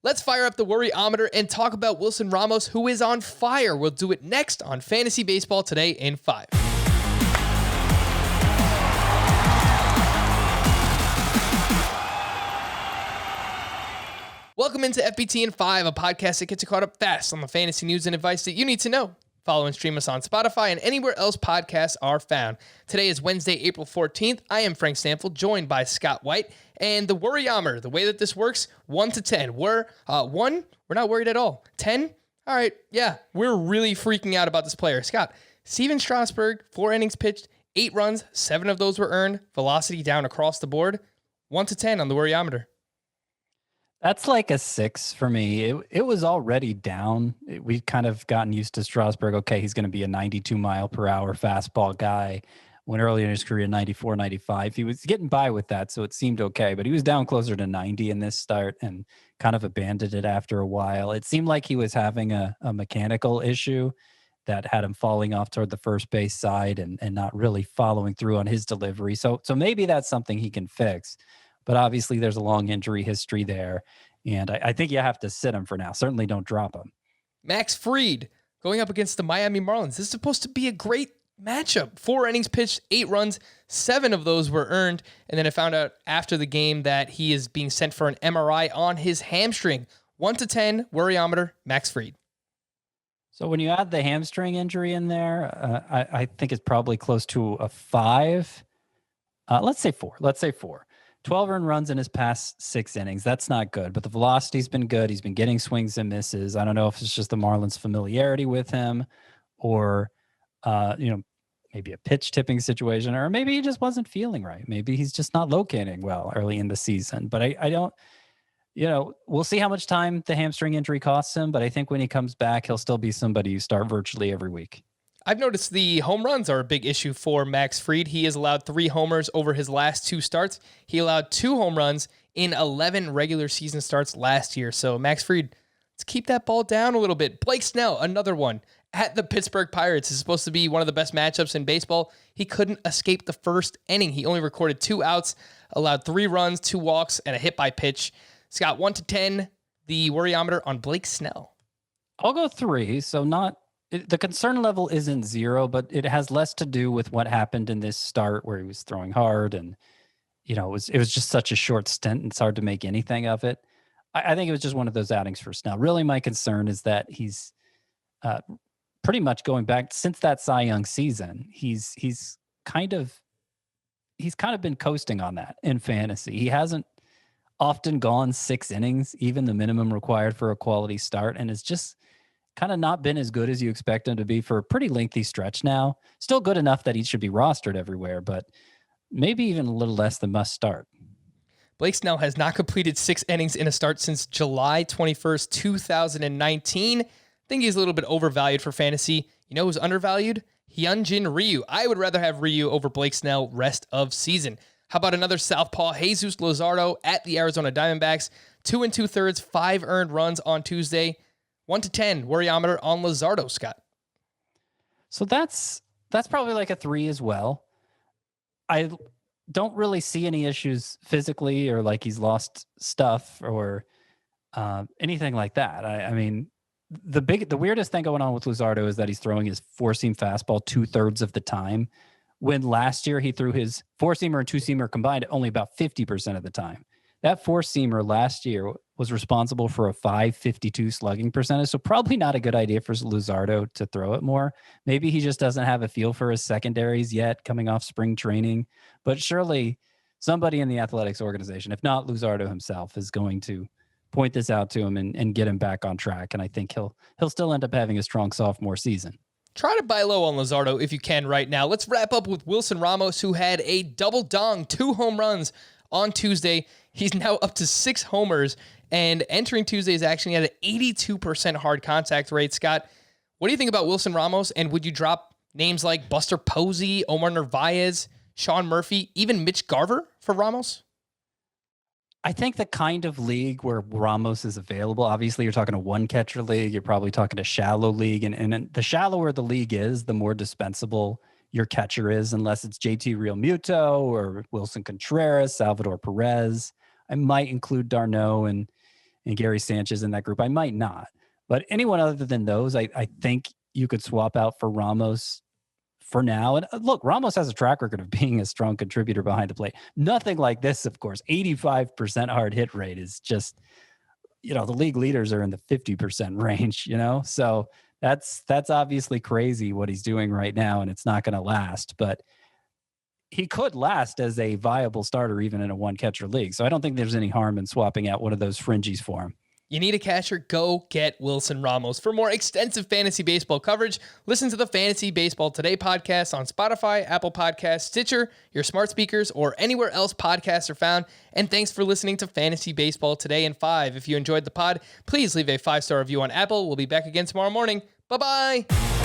Let's fire up the Worryometer and talk about Wilson Ramos, who is on fire. We'll do it next on Fantasy Baseball Today in 5. Welcome into FBT in 5, a podcast that gets you caught up fast on the fantasy news and advice that you need to know. Follow and stream us on Spotify and anywhere else podcasts are found. Today is Wednesday, April 14th. I am Frank Stanfield, joined by Scott White. And the Worryometer, the way that this works, 1 to 10. 1, we're not worried at all. 10, all right, yeah, we're really freaking out about this player. Scott, Stephen Strasburg, 4 innings pitched, 8 runs, 7 of those were earned, velocity down across the board. 1 to 10 on the Worryometer. That's like a 6 for me. It was already down. We've kind of gotten used to Strasburg. Okay, he's going to be a 92 mile per hour fastball guy. When earlier in his career, 94, 95, he was getting by with that, so it seemed okay. But he was down closer to 90 in this start and kind of abandoned it after a while. It seemed like he was having a mechanical issue that had him falling off toward the first base side and not really following through on his delivery. So maybe that's something he can fix. But obviously, there's a long injury history there, and I think you have to sit him for now. Certainly don't drop him. Max Fried going up against the Miami Marlins. This is supposed to be a great matchup. 4 innings pitched, 8 runs, 7 of those were earned. And then I found out after the game that he is being sent for an MRI on his hamstring. 1 to 10, Worryometer, Max Fried. So when you add the hamstring injury in there, I think it's probably close to a 5. Let's say 4. 12 earned runs in his past 6 innings. That's not good, but the velocity's been good. He's been getting swings and misses. I don't know if it's just the Marlins' familiarity with him or, maybe a pitch tipping situation, or maybe he just wasn't feeling right. Maybe he's just not locating well early in the season. But I don't, we'll see how much time the hamstring injury costs him. But I think when he comes back, he'll still be somebody you start virtually every week. I've noticed the home runs are a big issue for Max Fried. He has allowed 3 homers over his last 2 starts. He allowed 2 home runs in 11 regular season starts last year. So Max Fried, let's keep that ball down a little bit. Blake Snell, another one at the Pittsburgh Pirates. Is supposed to be one of the best matchups in baseball. He couldn't escape the first inning. He only recorded 2 outs, allowed 3 runs, 2 walks, and a hit by pitch. Scott, 1 to 10, the Worryometer on Blake Snell. I'll go 3. So the concern level isn't 0, but it has less to do with what happened in this start where he was throwing hard and, it was just such a short stint and it's hard to make anything of it. I think it was just one of those outings for Snell. Really, my concern is that he's pretty much going back since that Cy Young season. He's kind of been coasting on that in fantasy. He hasn't often gone 6 innings, even the minimum required for a quality start, and it's just kind of not been as good as you expect him to be for a pretty lengthy stretch now. Still good enough that he should be rostered everywhere, but maybe even a little less than must start. Blake Snell has not completed 6 innings in a start since July 21st, 2019. I think he's a little bit overvalued for fantasy. You know who's undervalued? Hyunjin Ryu. I would rather have Ryu over Blake Snell rest of season. How about another southpaw, Jesus Luzardo at the Arizona Diamondbacks? 2 2/3, 5 earned runs on Tuesday. 1 to 10, Worryometer on Luzardo, Scott. So that's probably like a 3 as well. I don't really see any issues physically or like he's lost stuff or anything like that. I mean, the weirdest thing going on with Luzardo is that he's throwing his 4-seam fastball 2/3 of the time, when last year he threw his 4-seamer and 2-seamer combined only about 50% of the time. That 4-seamer last year was responsible for a .552 slugging percentage, so probably not a good idea for Luzardo to throw it more. Maybe he just doesn't have a feel for his secondaries yet coming off spring training, but surely somebody in the athletics organization, if not Luzardo himself, is going to point this out to him and get him back on track, and I think he'll still end up having a strong sophomore season. Try to buy low on Luzardo if you can right now. Let's wrap up with Wilson Ramos, who had a double dong, 2 home runs on Tuesday. He's now up to 6 homers, and entering Tuesday is actually at an 82% hard contact rate. Scott, what do you think about Wilson Ramos, and would you drop names like Buster Posey, Omar Narvaez, Sean Murphy, even Mitch Garver for Ramos? I think the kind of league where Ramos is available, obviously you're talking a 1-catcher league, you're probably talking a shallow league, and the shallower the league is, the more dispensable your catcher is, unless it's JT Realmuto or Wilson Contreras, Salvador Perez. I might include d'Arnaud and and Gary Sanchez in that group, I might not. But anyone other than those, I think you could swap out for Ramos for now. And look, Ramos has a track record of being a strong contributor behind the plate. Nothing like this, of course. 85% hard hit rate is just, the league leaders are in the 50% range, So that's obviously crazy what he's doing right now, and it's not going to last. But he could last as a viable starter even in a one-catcher league. So I don't think there's any harm in swapping out one of those fringies for him. You need a catcher? Go get Wilson Ramos. For more extensive fantasy baseball coverage, listen to the Fantasy Baseball Today podcast on Spotify, Apple Podcasts, Stitcher, your smart speakers, or anywhere else podcasts are found. And thanks for listening to Fantasy Baseball Today in 5. If you enjoyed the pod, please leave a 5-star review on Apple. We'll be back again tomorrow morning. Bye-bye.